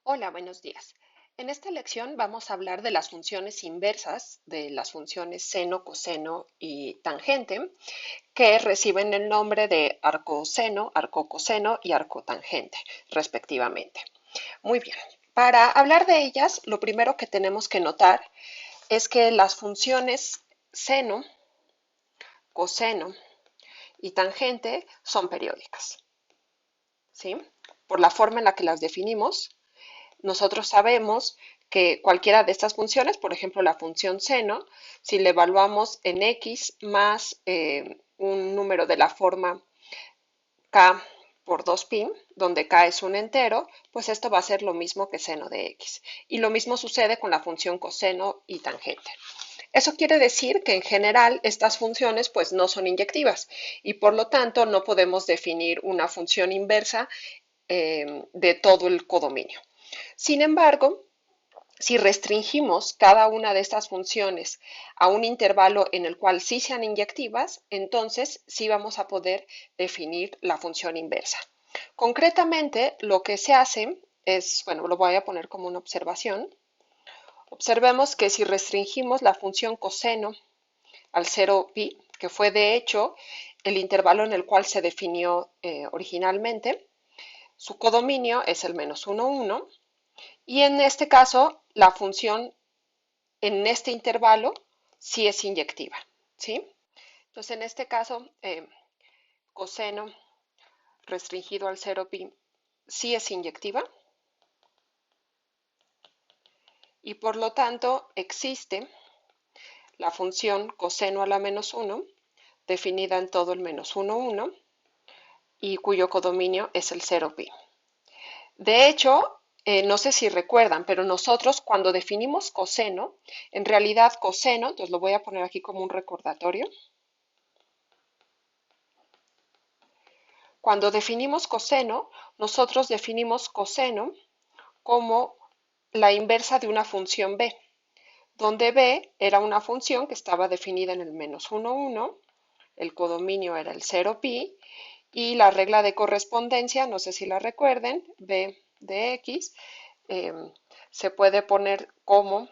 Hola, buenos días. En esta lección vamos a hablar de las funciones inversas, de las funciones seno, coseno y tangente, que reciben el nombre de arcoseno, arcocoseno y arcotangente, respectivamente. Muy bien. Para hablar de ellas, lo primero que tenemos que notar es que las funciones seno, coseno y tangente son periódicas, ¿sí? Por la forma en la que las definimos, nosotros sabemos que cualquiera de estas funciones, por ejemplo, la función seno, si le evaluamos en x más un número de la forma k por 2pi, donde k es un entero, pues esto va a ser lo mismo que seno de x. Y lo mismo sucede con la función coseno y tangente. Eso quiere decir que en general estas funciones pues no son inyectivas y por lo tanto no podemos definir una función inversa de todo el codominio. Sin embargo, si restringimos cada una de estas funciones a un intervalo en el cual sí sean inyectivas, entonces sí vamos a poder definir la función inversa. Concretamente, lo que se hace es, bueno, lo voy a poner como una observación. Observemos que si restringimos la función coseno al 0pi, que fue de hecho el intervalo en el cual se definió originalmente, su codominio es el menos 1, 1, y en este caso la función en este intervalo sí es inyectiva, ¿sí? Entonces, en este caso, coseno restringido al 0pi sí es inyectiva y por lo tanto existe la función coseno a la menos 1 definida en todo el menos 1, 1 y cuyo codominio es el 0pi. De hecho, no sé si recuerdan, pero nosotros cuando definimos coseno, en realidad coseno, entonces lo voy a poner aquí como un recordatorio. Cuando definimos coseno, nosotros definimos coseno como la inversa de una función b, donde b era una función que estaba definida en el menos 1, 1, el codominio era el 0pi, y la regla de correspondencia, no sé si la recuerden, b de x, eh, se puede poner como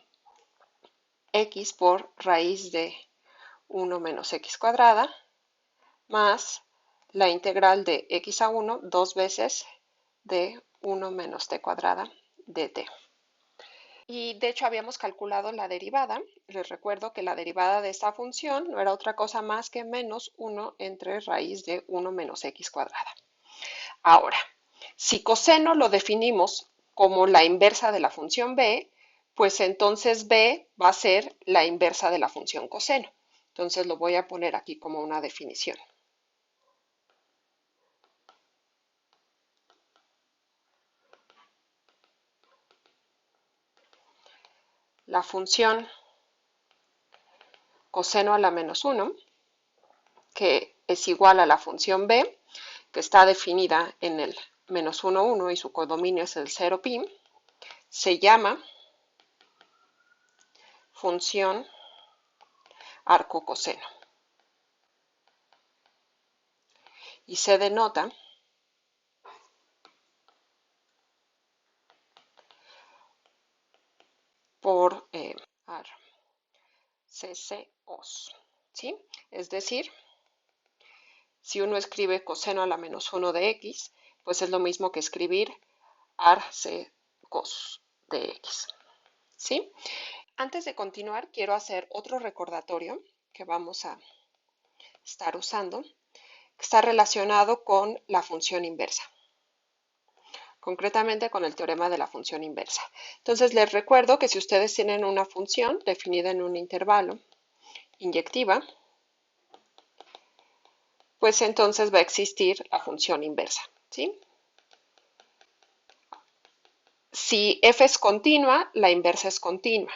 x por raíz de 1 menos x cuadrada más la integral de x a 1 dos veces de 1 menos t cuadrada de t. Y de hecho habíamos calculado la derivada. Les recuerdo que la derivada de esta función no era otra cosa más que menos 1 entre raíz de 1 menos x cuadrada. Ahora, si coseno lo definimos como la inversa de la función b, pues entonces b va a ser la inversa de la función coseno. Entonces lo voy a poner aquí como una definición. La función coseno a la menos 1, que es igual a la función b, que está definida en el menos 1, 1 y su codominio es el 0pi, se llama función arcocoseno y se denota por CCOs, ¿sí? Es decir, si uno escribe coseno a la menos 1 de x, pues es lo mismo que escribir arc cos de x, ¿sí? Antes de continuar, quiero hacer otro recordatorio que vamos a estar usando, que está relacionado con la función inversa, concretamente con el teorema de la función inversa. Entonces, les recuerdo que si ustedes tienen una función definida en un intervalo inyectiva, pues entonces va a existir la función inversa, ¿sí? Si f es continua, la inversa es continua.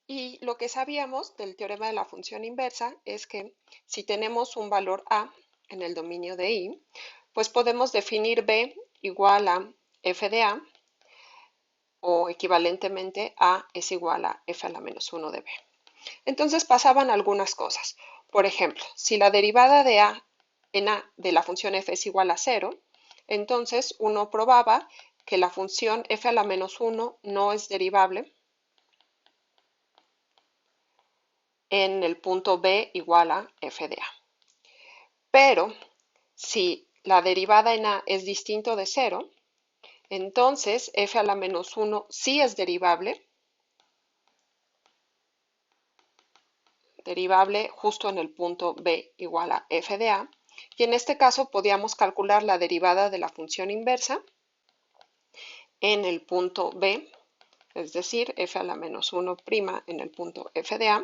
Y lo que sabíamos del teorema de la función inversa es que si tenemos un valor a en el dominio de I, pues podemos definir b igual a f de a o equivalentemente a es igual a f a la menos 1 de b. Entonces pasaban algunas cosas. Por ejemplo, si la derivada de a en a de la función f es igual a 0, entonces uno probaba que la función f a la menos 1 no es derivable en el punto b igual a f de a. Pero si la derivada en a es distinto de 0, entonces f a la menos 1 sí es derivable justo en el punto b igual a f de a, y en este caso podíamos calcular la derivada de la función inversa en el punto b, es decir, f a la menos 1' en el punto f de a,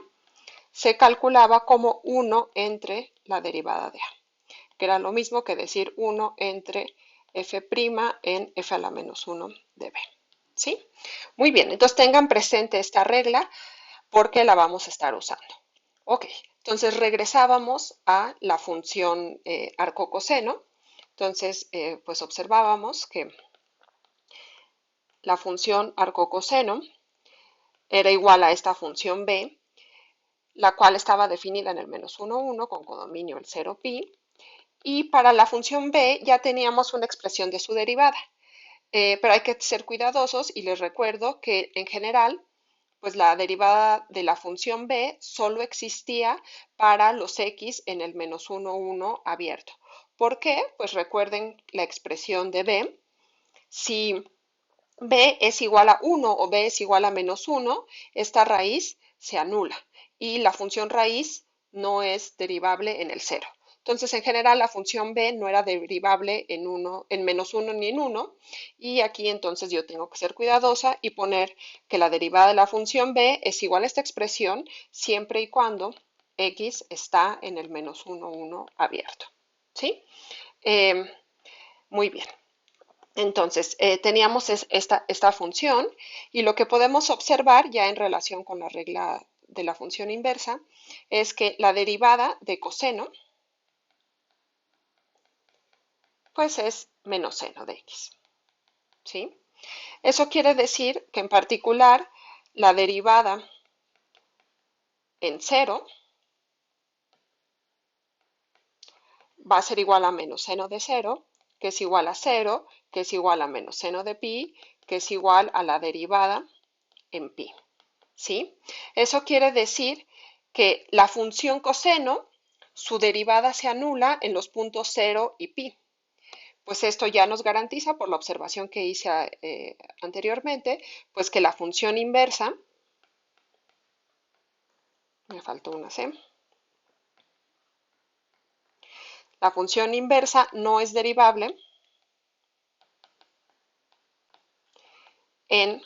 se calculaba como 1 entre la derivada de a, que era lo mismo que decir 1 entre f' en f a la menos 1 de b. ¿Sí? Muy bien, entonces tengan presente esta regla porque la vamos a estar usando. Ok, entonces regresábamos a la función arco-coseno. Entonces, pues observábamos que la función arco-coseno era igual a esta función b, la cual estaba definida en el menos 1, 1 con codominio el 0 pi. Y para la función b ya teníamos una expresión de su derivada. Pero hay que ser cuidadosos y les recuerdo que en general pues la derivada de la función b solo existía para los x en el menos 1, 1 abierto. ¿Por qué? Pues recuerden la expresión de b. Si b es igual a 1 o b es igual a menos 1, esta raíz se anula y la función raíz no es derivable en el 0. Entonces, en general, la función b no era derivable en menos 1 ni en 1, y aquí entonces yo tengo que ser cuidadosa y poner que la derivada de la función b es igual a esta expresión siempre y cuando x está en el menos 1, 1 abierto. ¿Sí? Muy bien. Entonces, teníamos esta función y lo que podemos observar ya en relación con la regla de la función inversa es que la derivada de coseno pues es menos seno de x. ¿Sí? Eso quiere decir que en particular la derivada en 0 va a ser igual a menos seno de 0, que es igual a 0, que es igual a menos seno de pi, que es igual a la derivada en pi. ¿Sí? Eso quiere decir que la función coseno, su derivada se anula en los puntos 0 y pi. Pues esto ya nos garantiza, por la observación que hice anteriormente, pues que la función inversa, me faltó una C, la función inversa no es derivable en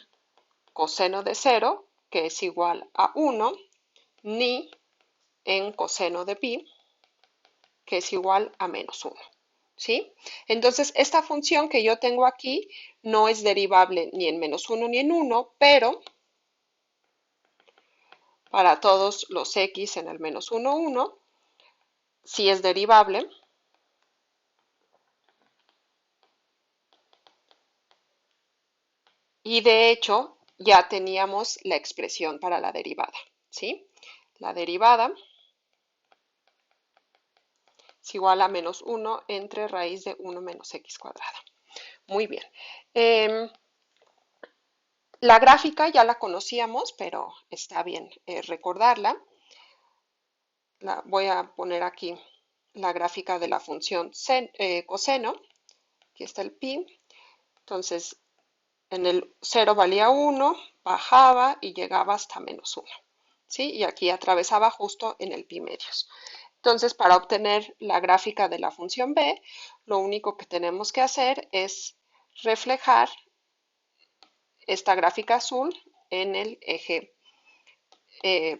coseno de 0, que es igual a 1, ni en coseno de pi, que es igual a menos 1. ¿Sí? Entonces, esta función que yo tengo aquí no es derivable ni en menos 1 ni en 1, pero para todos los x en el menos 1, 1, sí es derivable. Y de hecho, ya teníamos la expresión para la derivada. ¿Sí? La derivada es igual a menos 1 entre raíz de 1 menos x cuadrada. Muy bien. La gráfica ya la conocíamos, pero está bien recordarla. Voy a poner aquí la gráfica de la función coseno. Aquí está el pi. Entonces, en el 0 valía 1, bajaba y llegaba hasta menos 1. ¿Sí? Y aquí atravesaba justo en el pi medios. Entonces, para obtener la gráfica de la función b, lo único que tenemos que hacer es reflejar esta gráfica azul en el eje,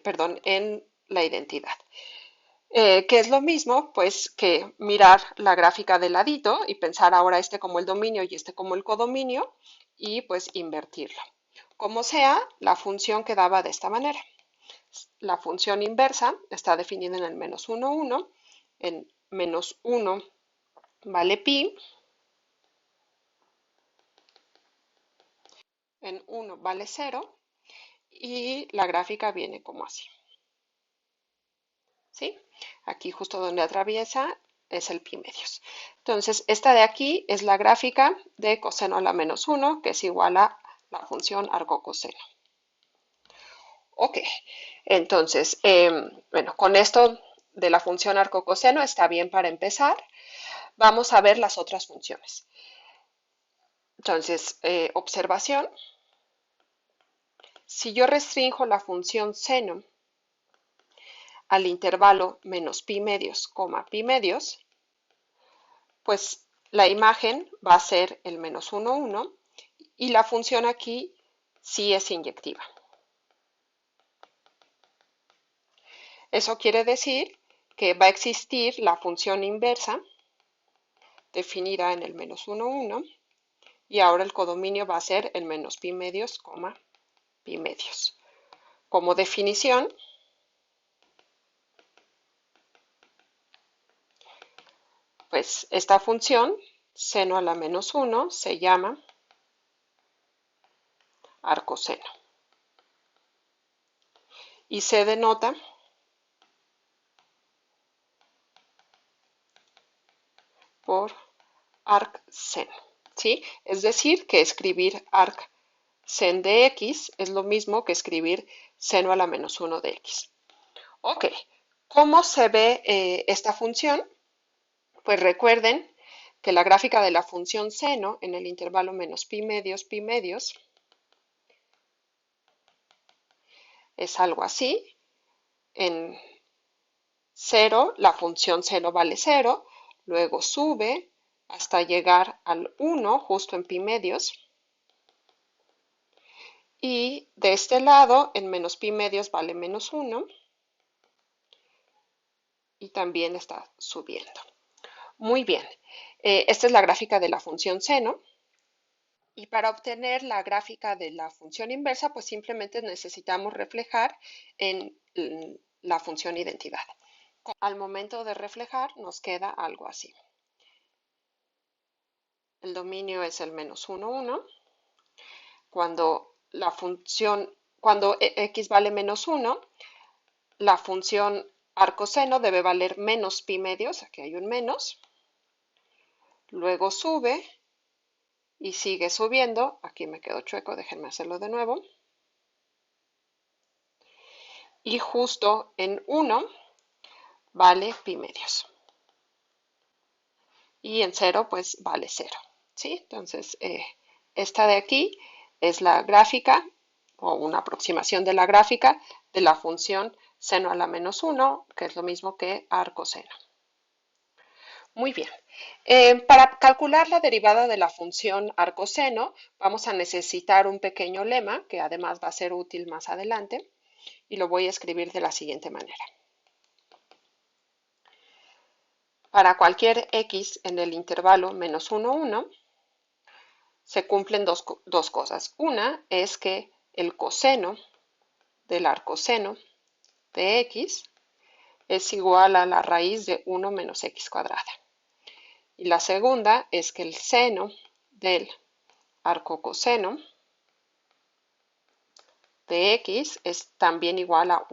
perdón, en la identidad. Que es lo mismo, pues, que mirar la gráfica de ladito y pensar ahora este como el dominio y este como el codominio y pues invertirlo. Como sea, la función quedaba de esta manera. La función inversa está definida en el menos 1, 1, en menos 1 vale pi, en 1 vale 0 y la gráfica viene como así. ¿Sí? Aquí justo donde atraviesa es el pi medios. Entonces, esta de aquí es la gráfica de coseno a la menos 1, que es igual a la función arcocoseno. Ok, entonces, bueno, con esto de la función arcocoseno está bien para empezar. Vamos a ver las otras funciones. Entonces, observación. Si yo restringo la función seno al intervalo menos pi medios, pi medios, pues la imagen va a ser el menos 1, 1 y la función aquí sí es inyectiva. Eso quiere decir que va a existir la función inversa definida en el menos 1, 1 y ahora el codominio va a ser el menos pi medios, pi medios. Como definición, pues esta función, seno a la menos 1, se llama arcoseno y se denota por arcseno, ¿sí? Es decir, que escribir arcsen de x es lo mismo que escribir seno a la menos 1 de x. Ok, ¿cómo se ve esta función? Pues recuerden que la gráfica de la función seno en el intervalo menos pi medios, es algo así. En 0, la función seno vale 0, luego sube hasta llegar al 1, justo en pi medios. Y de este lado, en menos pi medios vale menos 1 y también está subiendo. Muy bien, esta es la gráfica de la función seno. Y para obtener la gráfica de la función inversa, pues simplemente necesitamos reflejar en la función identidad. Al momento de reflejar nos queda algo así. El dominio es el menos 1, 1. Cuando x vale menos 1, la función arcoseno debe valer menos pi medios, aquí hay un menos. Luego sube y sigue subiendo. Aquí me quedó chueco, déjenme hacerlo de nuevo. Y justo en 1 vale pi medios. Y en 0 pues vale 0. ¿Sí? Entonces, esta de aquí es la gráfica o una aproximación de la gráfica de la función seno a la menos 1, que es lo mismo que arcoseno. Muy bien. Para calcular la derivada de la función arcoseno, vamos a necesitar un pequeño lema, que además va a ser útil más adelante, y lo voy a escribir de la siguiente manera. Para cualquier x en el intervalo menos 1, 1, se cumplen dos cosas. Una es que el coseno del arcoseno de x es igual a la raíz de 1 menos x cuadrada. Y la segunda es que el seno del arcocoseno de x es también igual a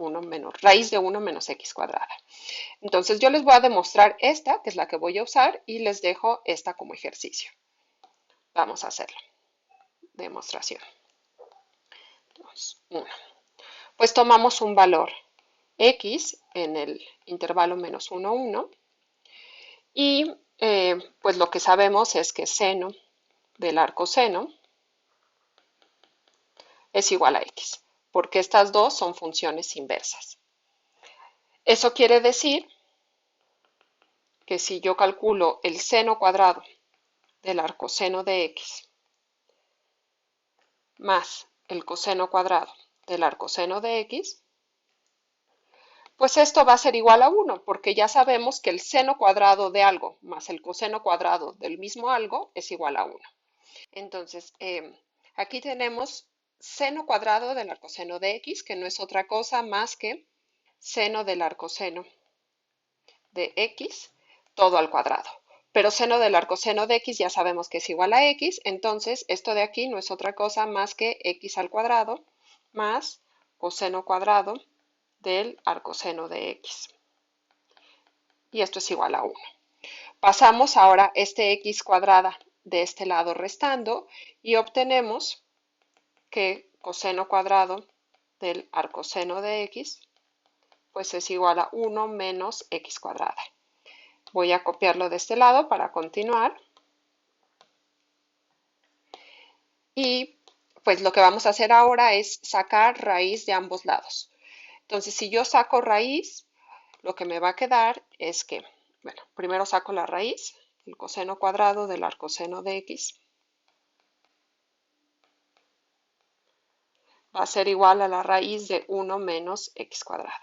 raíz de 1 menos x cuadrada. Entonces yo les voy a demostrar esta, que es la que voy a usar, y les dejo esta como ejercicio. Vamos a hacerlo. Demostración. 2, 1. Pues tomamos un valor x en el intervalo menos 1, 1 y pues lo que sabemos es que seno del arcoseno es igual a x, porque estas dos son funciones inversas. Eso quiere decir que si yo calculo el seno cuadrado del arcoseno de x más el coseno cuadrado del arcoseno de x, pues esto va a ser igual a 1, porque ya sabemos que el seno cuadrado de algo más el coseno cuadrado del mismo algo es igual a 1. Entonces, aquí tenemos seno cuadrado del arcoseno de x, que no es otra cosa más que seno del arcoseno de x, todo al cuadrado. Pero seno del arcoseno de x ya sabemos que es igual a x, entonces esto de aquí no es otra cosa más que x al cuadrado más coseno cuadrado del arcoseno de x. Y esto es igual a 1. Pasamos ahora este x cuadrada de este lado restando y obtenemos que coseno cuadrado del arcoseno de x pues es igual a 1 menos x cuadrada. Voy a copiarlo de este lado para continuar. Y pues lo que vamos a hacer ahora es sacar raíz de ambos lados. Entonces, si yo saco raíz, lo que me va a quedar es que, bueno, primero saco la raíz, el coseno cuadrado del arcoseno de x va a ser igual a la raíz de 1 menos x cuadrada.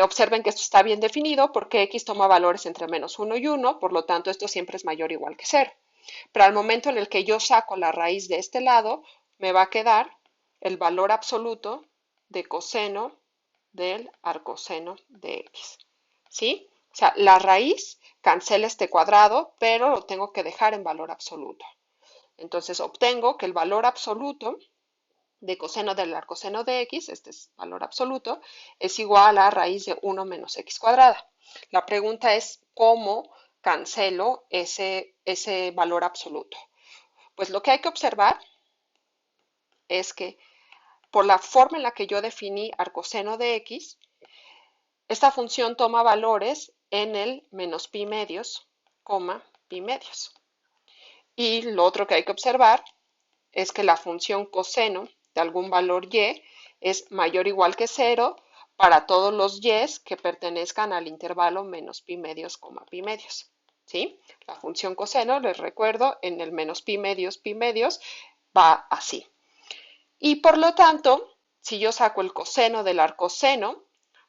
Observen que esto está bien definido porque x toma valores entre menos 1 y 1, por lo tanto esto siempre es mayor o igual que 0. Pero al momento en el que yo saco la raíz de este lado, me va a quedar el valor absoluto de coseno del arcoseno de x. ¿Sí? O sea, la raíz cancela este cuadrado, pero lo tengo que dejar en valor absoluto. Entonces obtengo que el valor absoluto de coseno del arcoseno de x, este es valor absoluto, es igual a raíz de 1 menos x cuadrada. La pregunta es cómo cancelo ese valor absoluto. Pues lo que hay que observar es que por la forma en la que yo definí arcoseno de x, esta función toma valores en el menos pi medios, pi medios. Y lo otro que hay que observar es que la función coseno de algún valor y es mayor o igual que 0 para todos los y que pertenezcan al intervalo menos pi medios, pi medios. ¿Sí? La función coseno, les recuerdo, en el menos pi medios, va así. Y por lo tanto, si yo saco el coseno del arcoseno,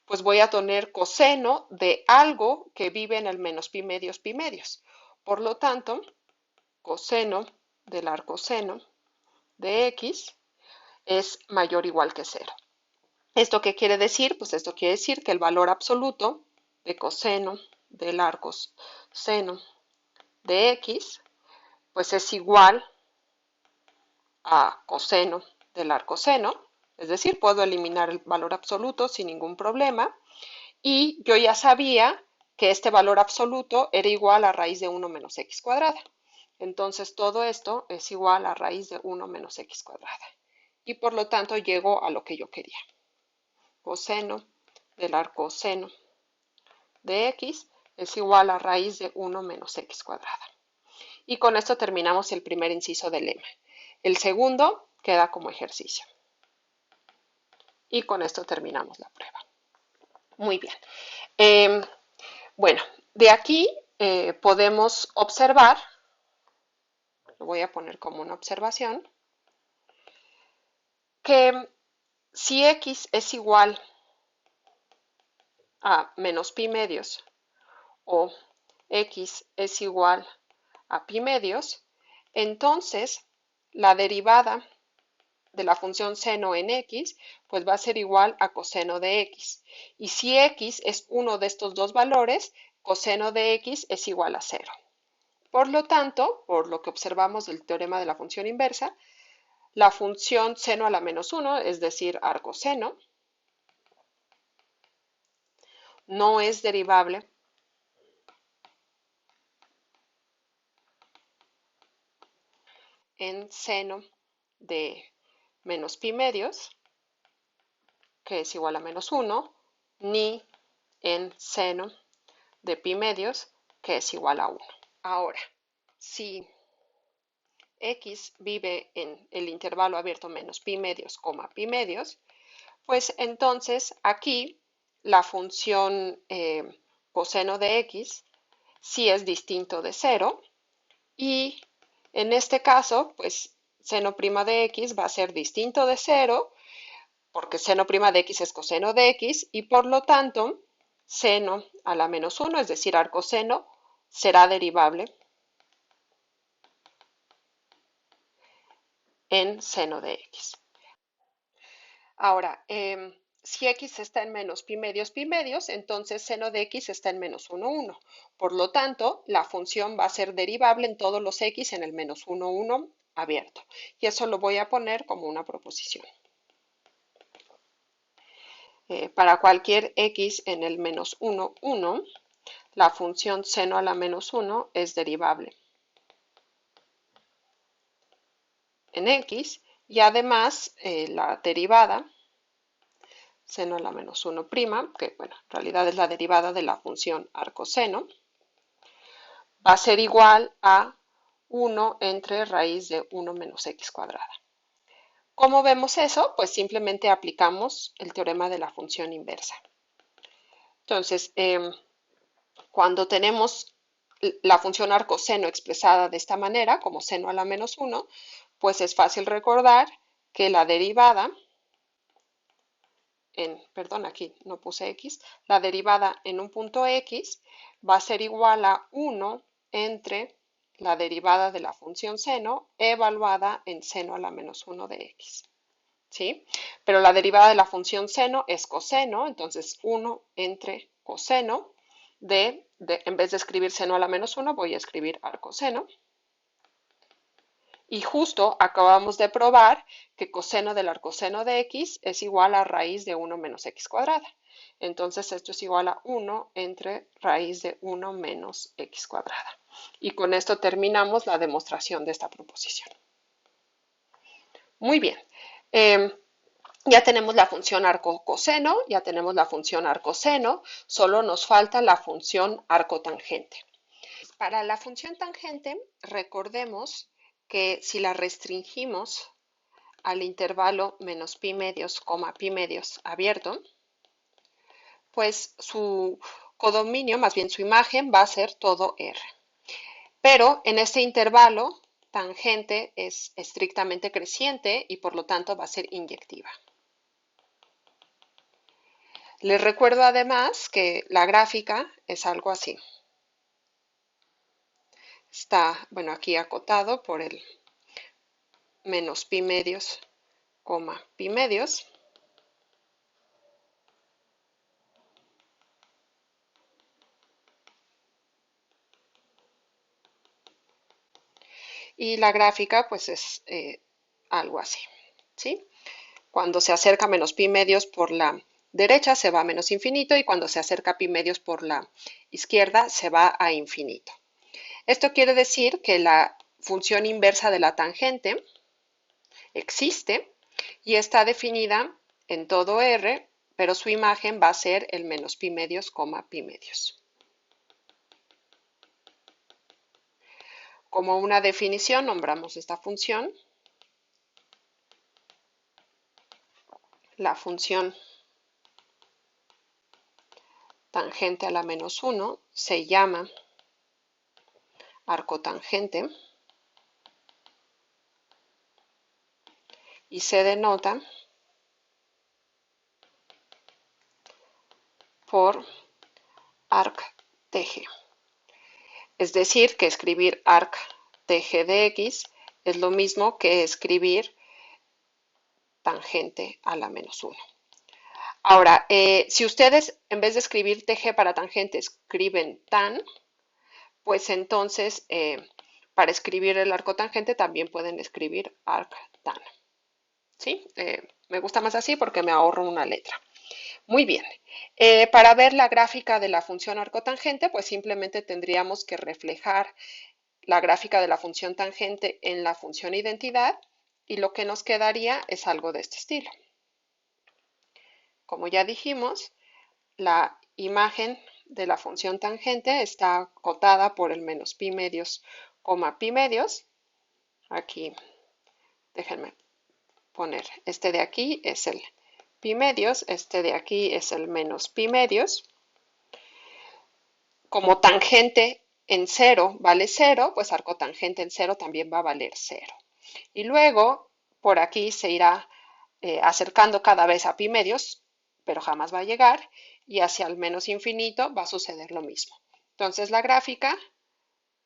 pues voy a tener coseno de algo que vive en el menos pi medios, pi medios. Por lo tanto, coseno del arcoseno de x es mayor o igual que 0. ¿Esto qué quiere decir? Pues esto quiere decir que el valor absoluto de coseno del arcoseno de x pues es igual a coseno del arcoseno, es decir, puedo eliminar el valor absoluto sin ningún problema y yo ya sabía que este valor absoluto era igual a raíz de 1 menos x cuadrada. Entonces todo esto es igual a raíz de 1 menos x cuadrada. Y por lo tanto llego a lo que yo quería. Coseno del arcoseno de x es igual a raíz de 1 menos x cuadrada. Y con esto terminamos el primer inciso del lema. El segundo queda como ejercicio. Y con esto terminamos la prueba. Muy bien. Bueno, de aquí podemos observar, lo voy a poner como una observación, que si x es igual a menos pi medios o x es igual a pi medios, entonces la derivada de la función seno en x, pues va a ser igual a coseno de x. Y si x es uno de estos dos valores, coseno de x es igual a 0. Por lo tanto, por lo que observamos del teorema de la función inversa, la función seno a la menos 1, es decir, arcoseno, no es derivable en seno de menos pi medios, que es igual a menos 1, ni en seno de pi medios, que es igual a 1. Ahora, si x vive en el intervalo abierto menos pi medios, pi medios, pues entonces aquí la función coseno de x sí es distinto de 0 y en este caso, pues seno prima de x va a ser distinto de 0 porque seno prima de x es coseno de x y por lo tanto seno a la menos 1, es decir, arcoseno, será derivable en seno de x. Ahora, si x está en menos pi medios, entonces seno de x está en menos 1, 1. Por lo tanto, la función va a ser derivable en todos los x en el menos 1, 1 abierto. Y eso lo voy a poner como una proposición. Para cualquier x en el menos 1, 1, la función seno a la menos 1 es derivable en x y además la derivada seno a la menos 1', que bueno, en realidad es la derivada de la función arcoseno, va a ser igual a 1 entre raíz de 1 menos x cuadrada. ¿Cómo vemos eso? Pues simplemente aplicamos el teorema de la función inversa. Entonces, cuando tenemos la función arcoseno expresada de esta manera, como seno a la menos 1, pues es fácil recordar que la derivada perdón, aquí no puse x, la derivada en un punto x va a ser igual a 1 entre la derivada de la función seno evaluada en seno a la menos 1 de x. ¿Sí? Pero la derivada de la función seno es coseno, entonces 1 entre coseno en vez de escribir seno a la menos 1, voy a escribir arcoseno. Y justo acabamos de probar que coseno del arcoseno de x es igual a raíz de 1 menos x cuadrada. Entonces esto es igual a 1 entre raíz de 1 menos x cuadrada. Y con esto terminamos la demostración de esta proposición. Muy bien. Ya tenemos la función arcocoseno, ya tenemos la función arcoseno, solo nos falta la función arcotangente. Para la función tangente, recordemos que si la restringimos al intervalo menos pi medios, pi medios abierto, pues su codominio, más bien su imagen, va a ser todo R. Pero en este intervalo, tangente es estrictamente creciente y por lo tanto va a ser inyectiva. Les recuerdo además que la gráfica es algo así. Está, bueno, aquí acotado por el menos pi medios, pi medios. Y la gráfica pues es algo así, ¿sí? Cuando se acerca a menos pi medios por la derecha se va a menos infinito y cuando se acerca a pi medios por la izquierda se va a infinito. Esto quiere decir que la función inversa de la tangente existe y está definida en todo R, pero su imagen va a ser el menos pi medios, pi medios. Como una definición, nombramos esta función la función tangente a la menos 1 se llama arcotangente y se denota por arctg. Es decir, que escribir arctg de x es lo mismo que escribir tangente a la menos 1. Ahora, si ustedes en vez de escribir tg para tangente escriben tan, pues entonces para escribir el arcotangente también pueden escribir arctan. ¿Sí? Me gusta más así porque me ahorro una letra. Muy bien. Para ver la gráfica de la función arcotangente, pues simplemente tendríamos que reflejar la gráfica de la función tangente en la función identidad y lo que nos quedaría es algo de este estilo. Como ya dijimos, la imagen de la función tangente está acotada por el menos pi medios, pi medios. Aquí, déjenme poner, este de aquí es el pi medios, este de aquí es el menos pi medios. Como tangente en 0 vale 0, pues arcotangente en 0 también va a valer 0. Y luego, por aquí se irá acercando cada vez a pi medios, pero jamás va a llegar, y hacia el menos infinito va a suceder lo mismo. Entonces la gráfica,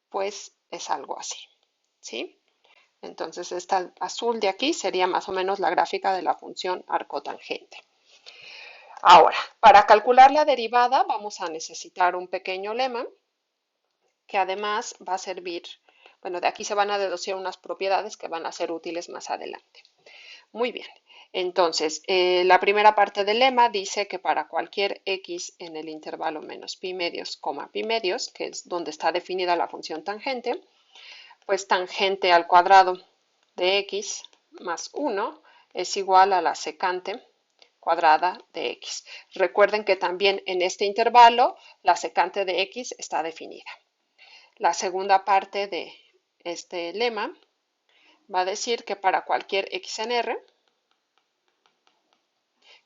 pues es algo así, ¿sí? Entonces esta azul de aquí sería más o menos la gráfica de la función arcotangente. Ahora, para calcular la derivada vamos a necesitar un pequeño lema que además va a servir, bueno, de aquí se van a deducir unas propiedades que van a ser útiles más adelante. Muy bien, Entonces, la primera parte del lema dice que para cualquier x en el intervalo menos pi medios, coma pi medios, que es donde está definida la función tangente, pues tangente al cuadrado de x más 1 es igual a la secante cuadrada de x. Recuerden que también en este intervalo la secante de x está definida. La segunda parte de este lema va a decir que para cualquier x en R,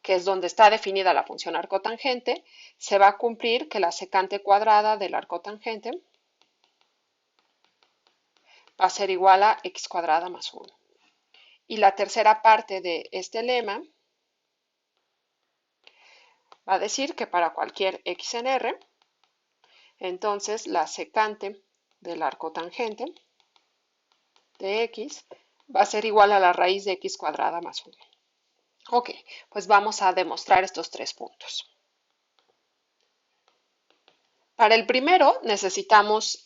que es donde está definida la función arcotangente, se va a cumplir que la secante cuadrada del arcotangente va a ser igual a x cuadrada más 1. Y la tercera parte de este lema va a decir que para cualquier x en R, entonces la secante del arcotangente de x va a ser igual a la raíz de x cuadrada más 1. Ok, pues vamos a demostrar estos tres puntos. Para el primero necesitamos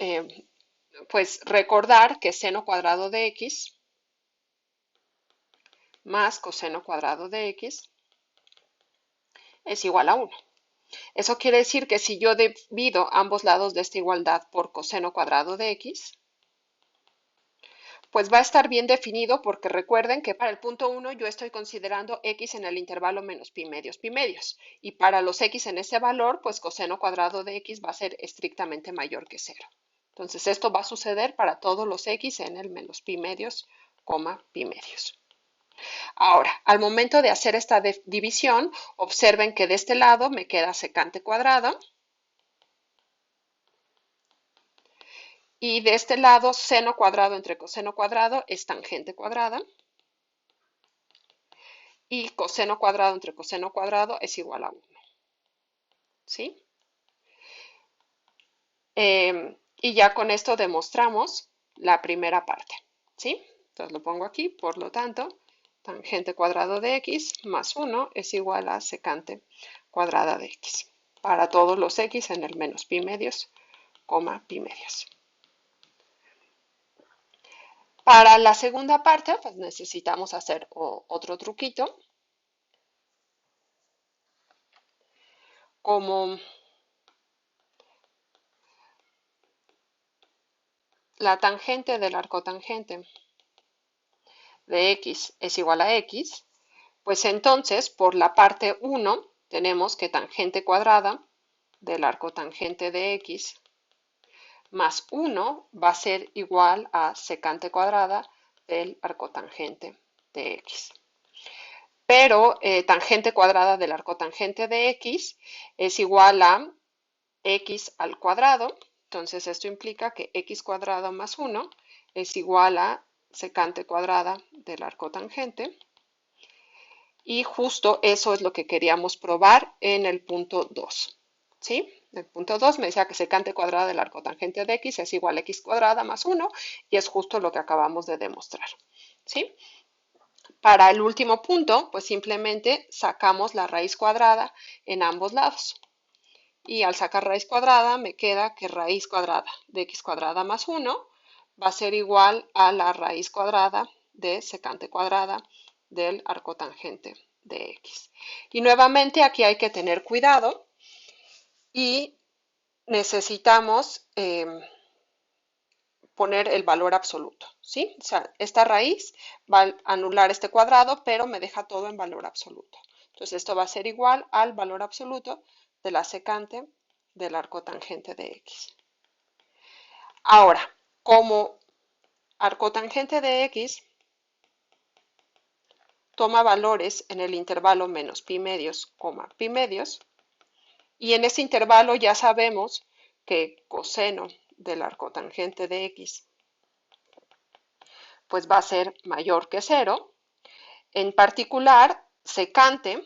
pues recordar que seno cuadrado de x más coseno cuadrado de x es igual a 1. Eso quiere decir que si yo divido ambos lados de esta igualdad por coseno cuadrado de x, pues va a estar bien definido porque recuerden que para el punto 1 yo estoy considerando x en el intervalo menos pi medios. Y para los x en ese valor, pues coseno cuadrado de x va a ser estrictamente mayor que 0. Entonces esto va a suceder para todos los x en el menos pi medios, coma pi medios. Ahora, al momento de hacer esta división, observen que de este lado me queda secante cuadrada y de este lado seno cuadrado entre coseno cuadrado es tangente cuadrada y coseno cuadrado entre coseno cuadrado es igual a 1. ¿Sí? Y ya con esto demostramos la primera parte. ¿Sí? Entonces lo pongo aquí, por lo tanto, tangente cuadrado de x más 1 es igual a secante cuadrada de x para todos los x en el menos pi medios, coma pi medios. Para la segunda parte, pues necesitamos hacer otro truquito. Como la tangente del arcotangente de x es igual a x, pues entonces por la parte 1 tenemos que tangente cuadrada del arcotangente de x más 1 va a ser igual a secante cuadrada del arcotangente de x. Pero tangente cuadrada del arcotangente de x es igual a x al cuadrado. Entonces esto implica que x cuadrado más 1 es igual a secante cuadrada del arcotangente. Y justo eso es lo que queríamos probar en el punto 2. ¿Sí? El punto 2 me decía que secante cuadrada del arcotangente de x es igual a x cuadrada más 1 y es justo lo que acabamos de demostrar. ¿Sí? Para el último punto, pues simplemente sacamos la raíz cuadrada en ambos lados. Y al sacar raíz cuadrada me queda que raíz cuadrada de x cuadrada más 1 va a ser igual a la raíz cuadrada de secante cuadrada del arcotangente de x. Y nuevamente aquí hay que tener cuidado y necesitamos poner el valor absoluto, ¿sí? O sea, esta raíz va a anular este cuadrado, pero me deja todo en valor absoluto. Entonces esto va a ser igual al valor absoluto de la secante del arcotangente de x. Ahora, como arcotangente de x toma valores en el intervalo menos pi medios, coma pi medios, y en ese intervalo ya sabemos que coseno del arcotangente de x pues va a ser mayor que 0. En particular, secante,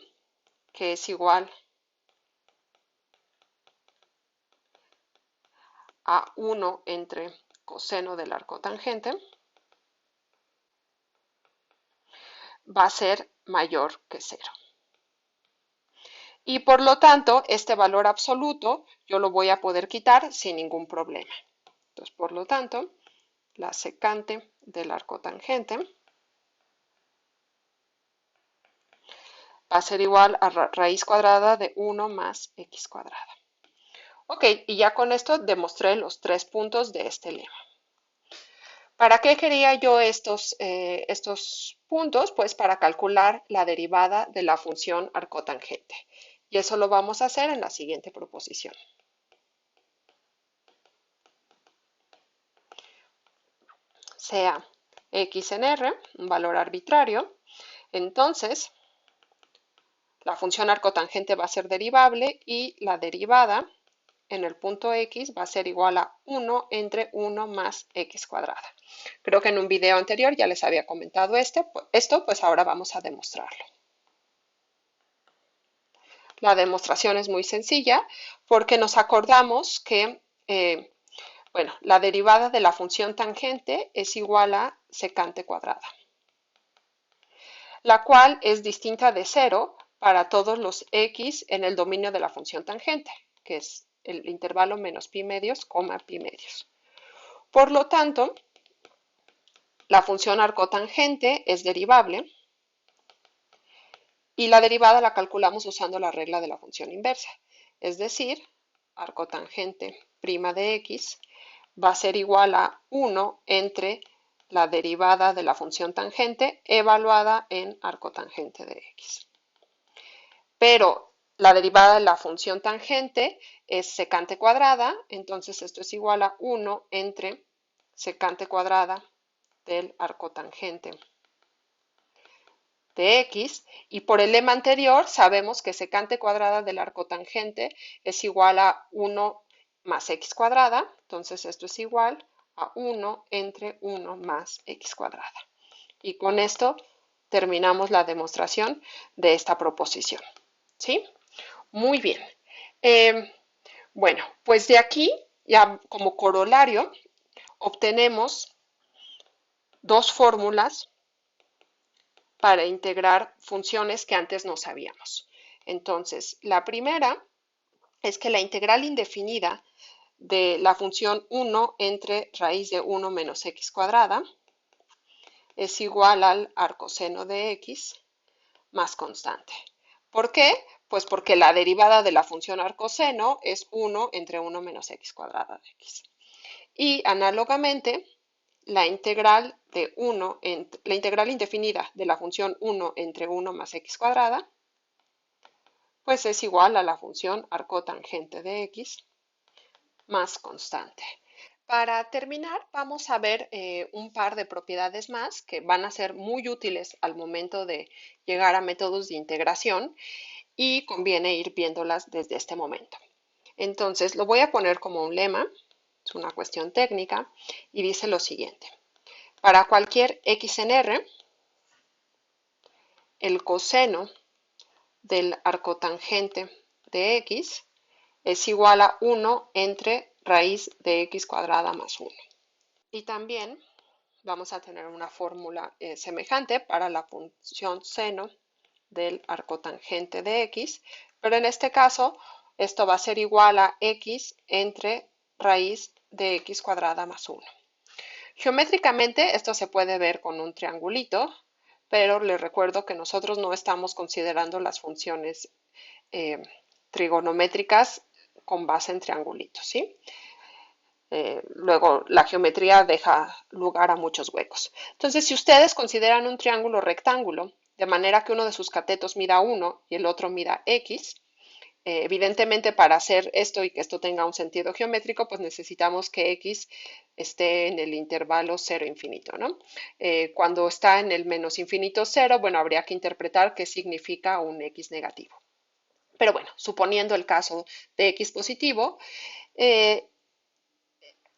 que es igual a 1 entre coseno del arcotangente, va a ser mayor que 0. Y por lo tanto, este valor absoluto yo lo voy a poder quitar sin ningún problema. Entonces, por lo tanto, la secante del arcotangente va a ser igual a raíz cuadrada de 1 más x cuadrada. Ok, y ya con esto demostré los 3 puntos de este lema. ¿Para qué quería yo estos puntos? Pues para calcular la derivada de la función arcotangente. Y eso lo vamos a hacer en la siguiente proposición. Sea x en R, un valor arbitrario, entonces la función arcotangente va a ser derivable y la derivada en el punto x va a ser igual a 1 entre 1 más x cuadrada. Creo que en un video anterior ya les había comentado esto, pues ahora vamos a demostrarlo. La demostración es muy sencilla porque nos acordamos que bueno, la derivada de la función tangente es igual a secante cuadrada, la cual es distinta de 0 para todos los x en el dominio de la función tangente, que es el intervalo menos pi medios, coma pi medios. Por lo tanto, la función arcotangente es derivable y la derivada la calculamos usando la regla de la función inversa, es decir, arcotangente prima de x va a ser igual a 1 entre la derivada de la función tangente evaluada en arcotangente de x. Pero la derivada de la función tangente es secante cuadrada, entonces esto es igual a 1 entre secante cuadrada del arcotangente de x, y por el lema anterior sabemos que secante cuadrada del arcotangente es igual a 1 más x cuadrada, entonces esto es igual a 1 entre 1 más x cuadrada. Y con esto terminamos la demostración de esta proposición. ¿Sí? Muy bien. Bueno, pues de aquí, ya como corolario, obtenemos dos fórmulas para integrar funciones que antes no sabíamos. Entonces, la primera es que la integral indefinida de la función 1 entre raíz de 1 menos x cuadrada es igual al arcoseno de x más constante. ¿Por qué? Pues porque la derivada de la función arcoseno es 1 entre 1 menos x cuadrada de x. Y análogamente, la integral indefinida de la función 1 entre 1 más x cuadrada, pues es igual a la función arcotangente de x más constante. Para terminar, vamos a ver un par de propiedades más que van a ser muy útiles al momento de llegar a métodos de integración y conviene ir viéndolas desde este momento. Entonces, lo voy a poner como un lema, es una cuestión técnica, y dice lo siguiente. Para cualquier x en R, el coseno del arcotangente de x es igual a 1 entre raíz de x cuadrada más 1. Y también vamos a tener una fórmula semejante para la función seno del arcotangente de x, pero en este caso esto va a ser igual a x entre raíz de x cuadrada más 1. Geométricamente esto se puede ver con un triangulito, pero les recuerdo que nosotros no estamos considerando las funciones trigonométricas con base en triangulitos, ¿sí? Luego la geometría deja lugar a muchos huecos. Entonces, si ustedes consideran un triángulo rectángulo, de manera que uno de sus catetos mida 1 y el otro mida x, evidentemente para hacer esto y que esto tenga un sentido geométrico, pues necesitamos que x esté en el intervalo 0 infinito, ¿no? Cuando está en el menos infinito 0, bueno, habría que interpretar qué significa un x negativo. Pero bueno, suponiendo el caso de x positivo,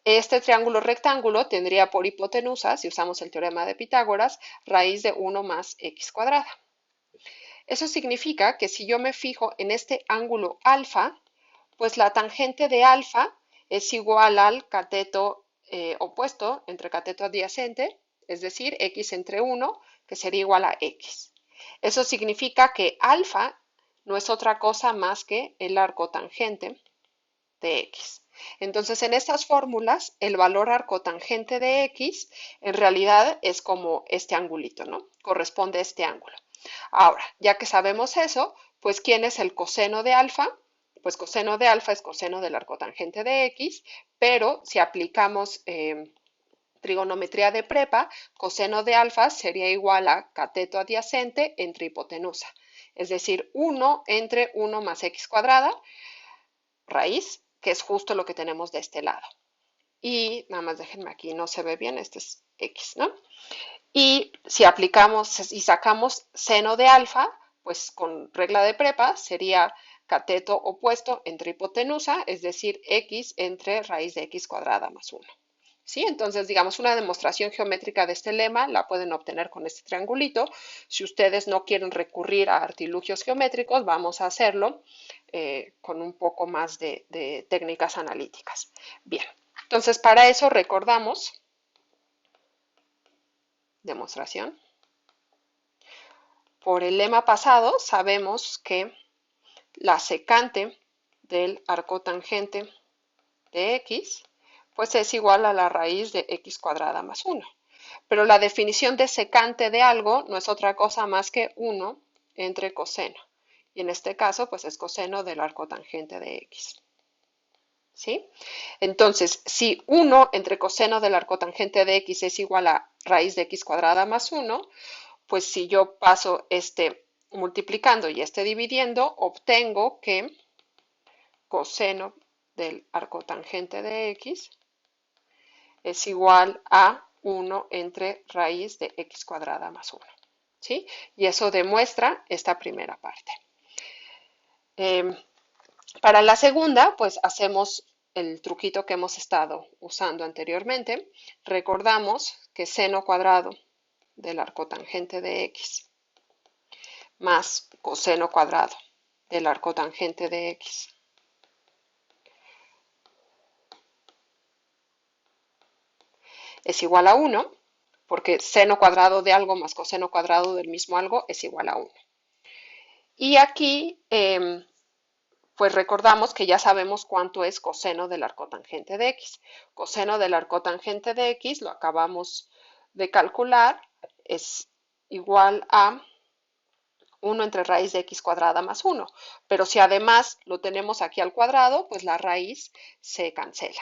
este triángulo rectángulo tendría por hipotenusa, si usamos el teorema de Pitágoras, raíz de 1 más x cuadrada. Eso significa que si yo me fijo en este ángulo alfa, pues la tangente de alfa es igual al cateto opuesto entre cateto adyacente, es decir, x entre 1, que sería igual a x. Eso significa que alfa no es otra cosa más que el arcotangente de x. Entonces, en estas fórmulas, el valor arcotangente de x en realidad es como este angulito, ¿no? Corresponde a este ángulo. Ahora, ya que sabemos eso, pues ¿quién es el coseno de alfa? Pues coseno de alfa es coseno del arcotangente de x, pero si aplicamos trigonometría de prepa, coseno de alfa sería igual a cateto adyacente entre hipotenusa, es decir, 1 entre 1 más x cuadrada, raíz, que es justo lo que tenemos de este lado. Y nada más déjenme aquí, no se ve bien, este es x, ¿no? Y si aplicamos y sacamos seno de alfa, pues con regla de prepa sería cateto opuesto entre hipotenusa, es decir, x entre raíz de x cuadrada más 1. ¿Sí? Entonces, digamos, una demostración geométrica de este lema la pueden obtener con este triangulito. Si ustedes no quieren recurrir a artilugios geométricos, vamos a hacerlo con un poco más de técnicas analíticas. Bien, entonces para eso recordamos, demostración. Por el lema pasado sabemos que la secante del arcotangente de x pues es igual a la raíz de x cuadrada más 1. Pero la definición de secante de algo no es otra cosa más que 1 entre coseno. Y en este caso, pues es coseno del arcotangente de x. ¿Sí? Entonces, si 1 entre coseno del arcotangente de x es igual a raíz de x cuadrada más 1, pues si yo paso este multiplicando y este dividiendo, obtengo que coseno del arcotangente de x es igual a 1 entre raíz de x cuadrada más 1. ¿Sí? Y eso demuestra esta primera parte. Para la segunda, pues hacemos el truquito que hemos estado usando anteriormente. Recordamos que seno cuadrado del arcotangente de x más coseno cuadrado del arcotangente de x es igual a 1, porque seno cuadrado de algo más coseno cuadrado del mismo algo es igual a 1. Y aquí, pues recordamos que ya sabemos cuánto es coseno del arcotangente de x. Coseno del arcotangente de x, lo acabamos de calcular, es igual a 1 entre raíz de x cuadrada más 1. Pero si además lo tenemos aquí al cuadrado, pues la raíz se cancela.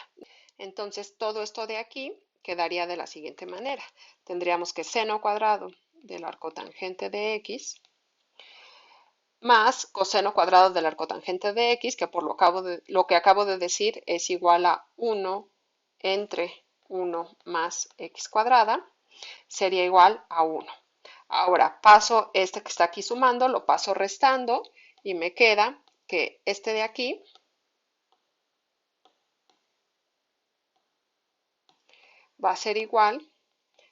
Entonces todo esto de aquí quedaría de la siguiente manera. Tendríamos que seno cuadrado del arcotangente de x más coseno cuadrado del arcotangente de x, que por lo que acabo de decir es igual a 1 entre 1 más x cuadrada, sería igual a 1. Ahora paso este que está aquí sumando, lo paso restando y me queda que este de aquí va a ser igual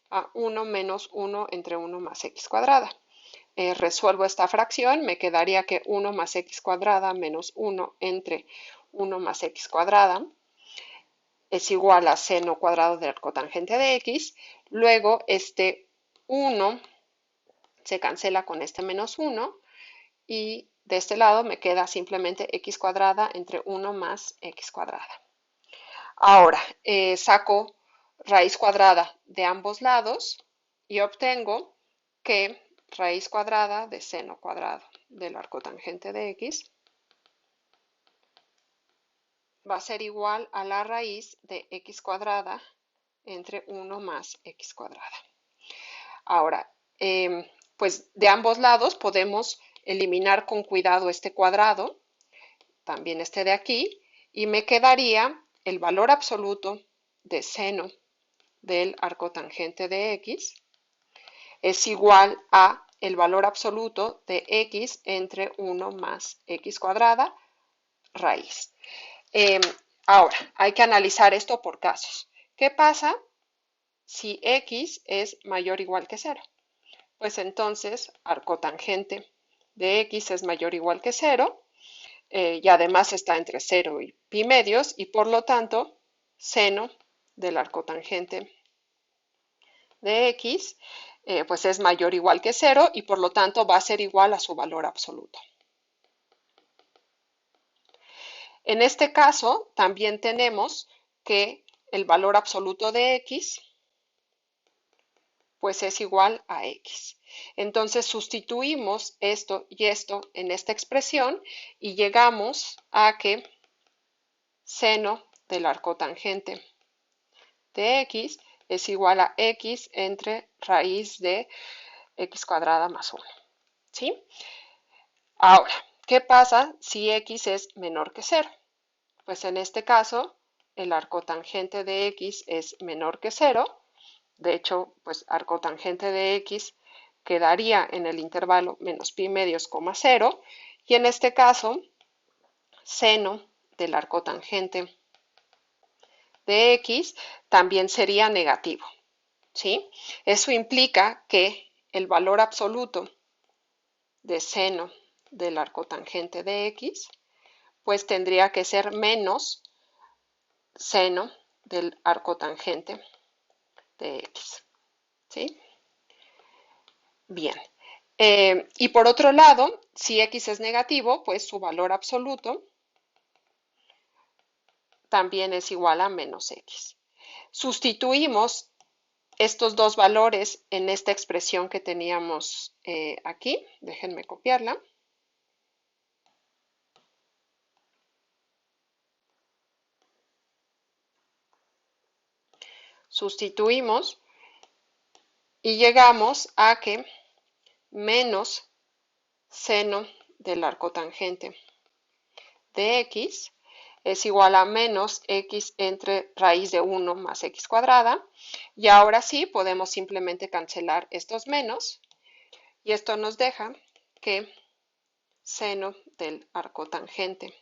a 1 menos 1 entre 1 más x cuadrada. Resuelvo esta fracción, me quedaría que 1 más x cuadrada menos 1 entre 1 más x cuadrada es igual a seno cuadrado del arcotangente de x. Luego este 1 se cancela con este menos 1 y de este lado me queda simplemente x cuadrada entre 1 más x cuadrada. Ahora saco raíz cuadrada de ambos lados y obtengo que raíz cuadrada de seno cuadrado del arcotangente de x va a ser igual a la raíz de x cuadrada entre 1 más x cuadrada. Ahora, pues de ambos lados podemos eliminar con cuidado este cuadrado, también este de aquí, y me quedaría el valor absoluto de seno del arcotangente de x es igual a el valor absoluto de x entre 1 más x cuadrada raíz. Ahora, hay que analizar esto por casos. ¿Qué pasa si x es mayor o igual que 0? Pues entonces arcotangente de x es mayor o igual que 0 y además está entre 0 y pi medios y por lo tanto seno del arcotangente de x pues es mayor o igual que 0 y por lo tanto va a ser igual a su valor absoluto. En este caso también tenemos que el valor absoluto de x pues es igual a x. Entonces sustituimos esto y esto en esta expresión y llegamos a que seno del arcotangente de x es igual a x entre raíz de x cuadrada más 1. ¿Sí? Ahora, ¿qué pasa si x es menor que 0? Pues en este caso, el arcotangente de x es menor que 0. De hecho, pues arcotangente de x quedaría en el intervalo menos pi medios, 0. Y en este caso, seno del arcotangente de x también sería negativo. ¿Sí? Eso implica que el valor absoluto de seno del arcotangente de x, pues tendría que ser menos seno del arcotangente de x. ¿Sí? Bien. Y por otro lado, si x es negativo, pues su valor absoluto también es igual a menos x. Sustituimos estos dos valores en esta expresión que teníamos aquí. Déjenme copiarla. Sustituimos y llegamos a que menos seno del arcotangente de x es igual a menos x entre raíz de 1 más x cuadrada. Y ahora sí podemos simplemente cancelar estos menos y esto nos deja que seno del arcotangente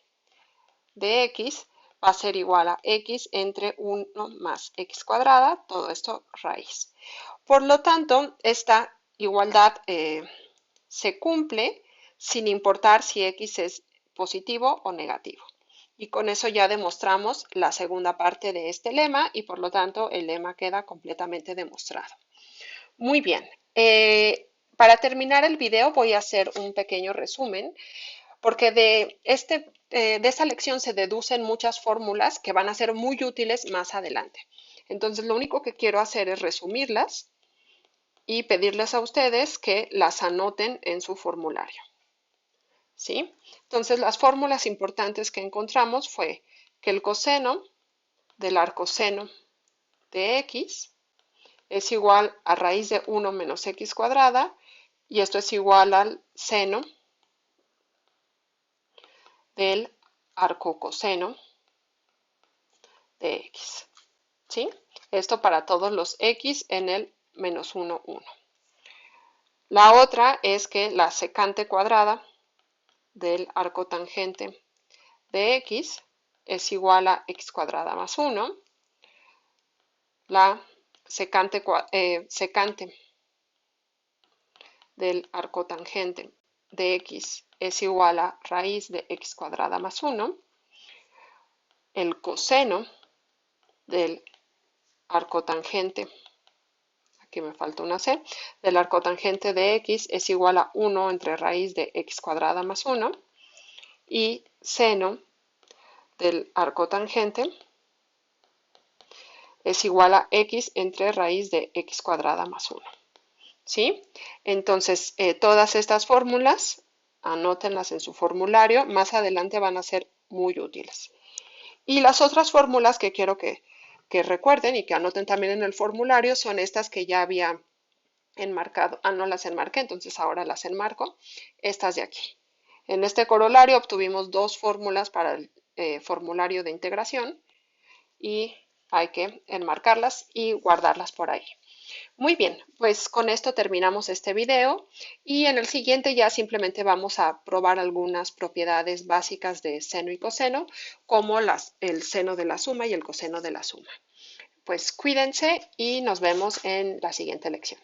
de x va a ser igual a x entre 1 más x cuadrada, todo esto raíz. Por lo tanto, esta igualdad se cumple sin importar si x es positivo o negativo. Y con eso ya demostramos la segunda parte de este lema y por lo tanto el lema queda completamente demostrado. Muy bien, para terminar el video voy a hacer un pequeño resumen porque de esta lección se deducen muchas fórmulas que van a ser muy útiles más adelante. Entonces lo único que quiero hacer es resumirlas y pedirles a ustedes que las anoten en su formulario. ¿Sí? Entonces las fórmulas importantes que encontramos fue que el coseno del arcoseno de x es igual a raíz de 1 menos x cuadrada y esto es igual al seno del arcocoseno de x. ¿Sí? Esto para todos los x en el menos 1, 1. La otra es que la secante cuadrada del arcotangente de x es igual a x cuadrada más 1. La secante del arcotangente de x es igual a raíz de x cuadrada más 1. El coseno del arcotangente, aquí me falta una c, del arcotangente de x es igual a 1 entre raíz de x cuadrada más 1. Y seno del arcotangente es igual a x entre raíz de x cuadrada más 1. ¿Sí? Entonces, todas estas fórmulas, anótenlas en su formulario, más adelante van a ser muy útiles. Y las otras fórmulas que quiero que recuerden y que anoten también en el formulario son estas que ya había enmarcado. No las enmarqué, entonces ahora las enmarco. Estas de aquí. En este corolario obtuvimos dos fórmulas para el formulario de integración y hay que enmarcarlas y guardarlas por ahí. Muy bien, pues con esto terminamos este video y en el siguiente ya simplemente vamos a probar algunas propiedades básicas de seno y coseno, como el seno de la suma y el coseno de la suma. Pues cuídense y nos vemos en la siguiente lección.